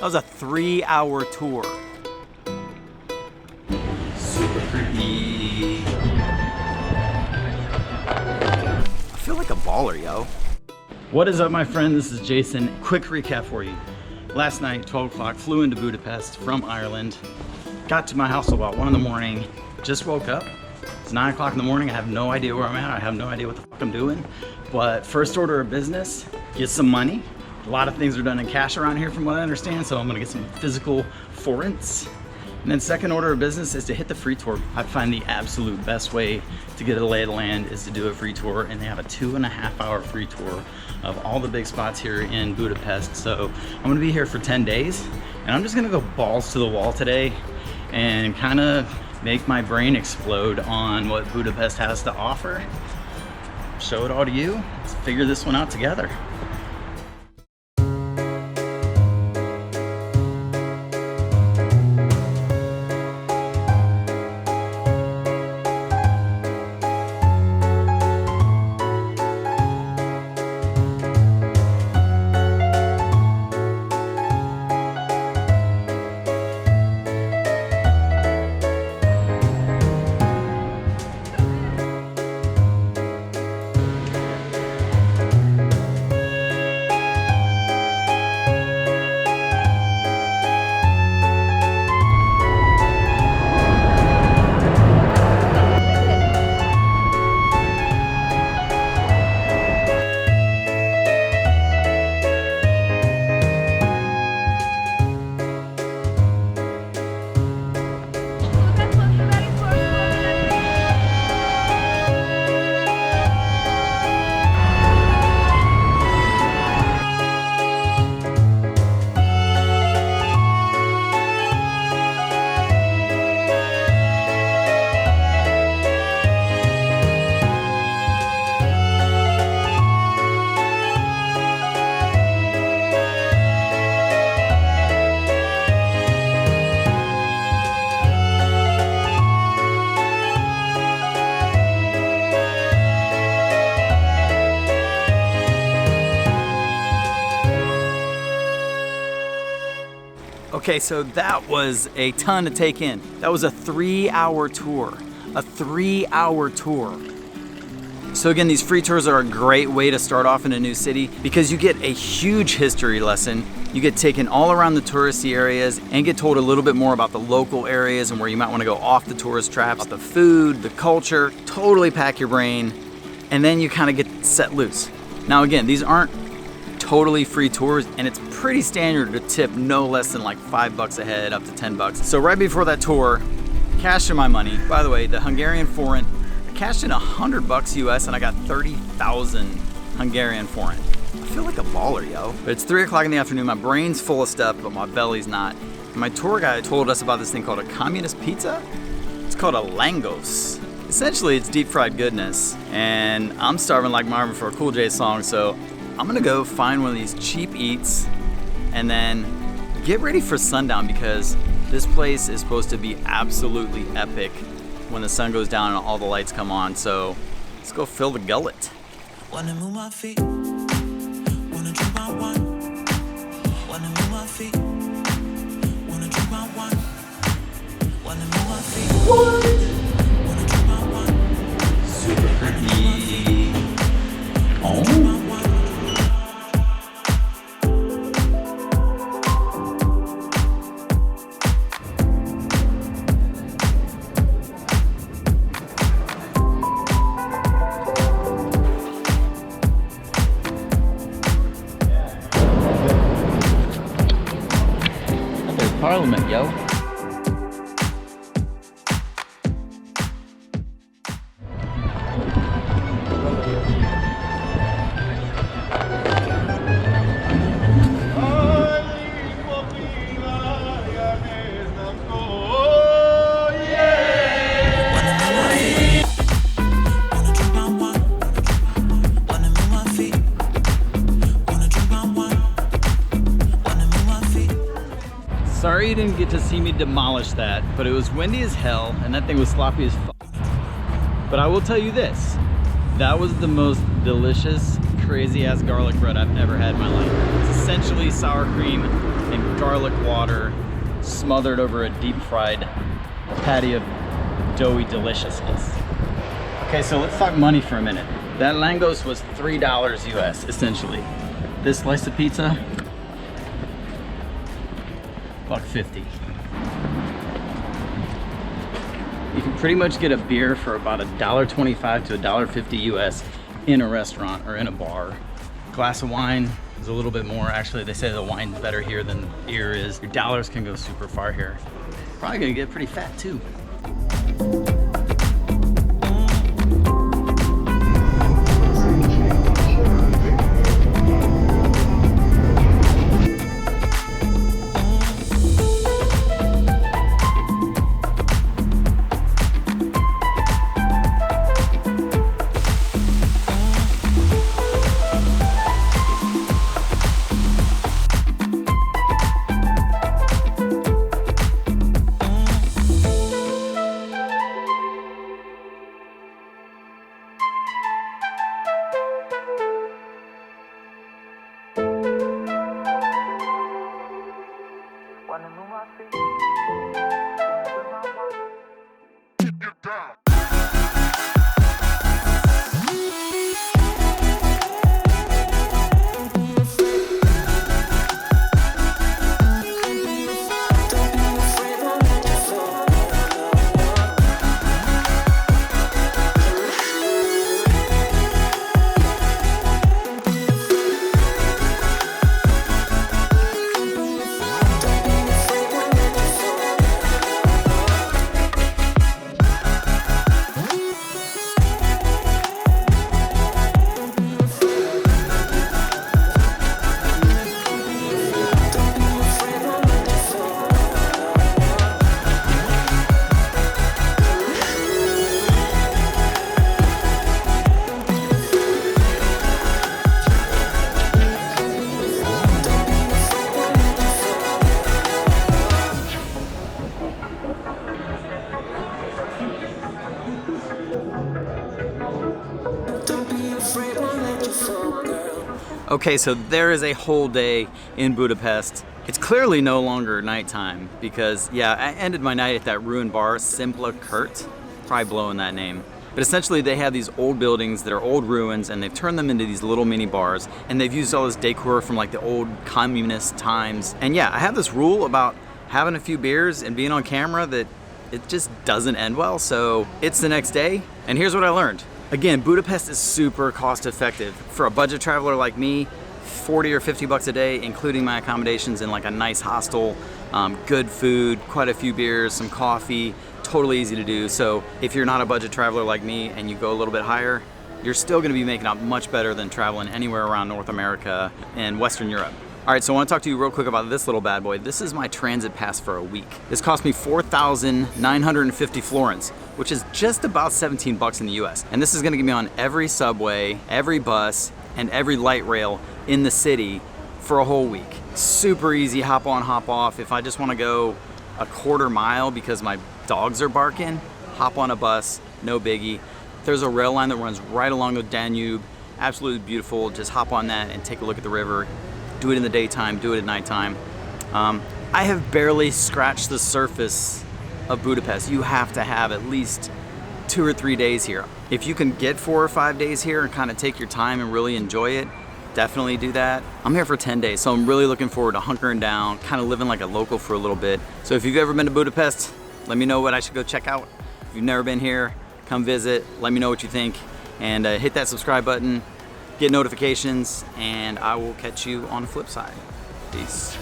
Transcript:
That was a 3-hour tour. Super creepy. I feel like a baller, yo. What is up, my friend? This is Jason. Quick recap for you. Last night, 12 o'clock, flew into Budapest from Ireland. Got to my house about 1 in the morning. Just woke up. It's 9 o'clock in the morning. I have no idea where I'm at. I have no idea what the fuck I'm doing. But first order of business, get some money. A lot of things are done in cash around here from what I understand, so I'm gonna get some physical forints. And then second order of business is to hit the free tour. I find the absolute best way to get a lay of the land is to do a free tour, and they have a 2.5-hour free tour of all the big spots here in Budapest. So I'm gonna be here for 10 days, and I'm just gonna go balls to the wall today and kind of make my brain explode on what Budapest has to offer. Show it all to you. Let's figure this one out together. Okay, so that was a ton to take in. That was a 3-hour tour. A 3-hour tour. So again, these free tours are a great way to start off in a new city because you get a huge history lesson. You get taken all around the touristy areas and get told a little bit more about the local areas and where you might want to go off the tourist traps, about the food, the culture, totally pack your brain, and then you kind of get set loose. Now again, these aren't totally free tours, and it's pretty standard to tip no less than like $5 a head up to $10. So right before that tour, cashed in my money. By the way, the Hungarian forint, I cashed in $100 US and I got 30,000 Hungarian forint. I feel like a baller, yo. But it's 3 o'clock in the afternoon, my brain's full of stuff, but my belly's not. And my tour guide told us about this thing called a communist pizza. It's called a langos. Essentially, it's deep fried goodness, and I'm starving like Marvin for a Cool J song, so I'm gonna go find one of these cheap eats and then get ready for sundown because this place is supposed to be absolutely epic when the sun goes down and all the lights come on. So let's go fill the gullet. Wanna move my feet, wanna drink my wine, wanna move my feet, wanna drink my wine, wanna move my feet. What? Wanna drink my wine. Super creepy. Oh. Parliament, yo. Sorry you didn't get to see me demolish that, but it was windy as hell and that thing was sloppy as fuck. But I will tell you this, that was the most delicious, crazy ass garlic bread I've ever had in my life. It's essentially sour cream and garlic water smothered over a deep fried patty of doughy deliciousness. Okay, so let's talk money for a minute. That langos was $3 US, essentially. This slice of pizza, $1.50. You can pretty much get a beer for about $1.25 to $1.50 US in a restaurant or in a bar. Glass of wine is a little bit more. Actually, they say the wine's better here than beer is. Your dollars can go super far here. Probably gonna get pretty fat too. Okay, so there is a whole day in Budapest. It's clearly no longer nighttime because, yeah, I ended my night at that ruined BAR-SZIMPLA KERT. Probably blowing that name. But essentially they have these old buildings that are old ruins and they've turned them into these little mini bars and they've used all this decor from like the old communist times. And yeah, I have this rule about having a few beers and being on camera that it just doesn't end well. So it's the next day and here's what I learned. Again, Budapest is super cost effective. For a budget traveler like me, 40 or 50 bucks a day, including my accommodations in like a nice hostel, good food, quite a few beers, some coffee, totally easy to do. So if you're not a budget traveler like me and you go a little bit higher, you're still gonna be making out much better than traveling anywhere around North America and Western Europe. All right, so I want to talk to you real quick about this little bad boy. This is my transit pass for a week. This cost me 4,950 florins, which is just about 17 bucks in the US. And this is gonna get me on every subway, every bus, and every light rail in the city for a whole week. Super easy, hop on, hop off. If I just wanna go a quarter mile because my dogs are barking, hop on a bus, no biggie. There's a rail line that runs right along the Danube. Absolutely beautiful, just hop on that and take a look at the river. Do it in the daytime, do it at nighttime. I have barely scratched the surface of Budapest. You have to have at least 2 or 3 days here. If you can get 4 or 5 days here and kind of take your time and really enjoy it, definitely do that. I'm here for 10 days, so I'm really looking forward to hunkering down, kind of living like a local for a little bit. So if you've ever been to Budapest, let me know what I should go check out. If you've never been here, come visit, let me know what you think, and hit that subscribe button. Get notifications, and I will catch you on the flip side. Peace.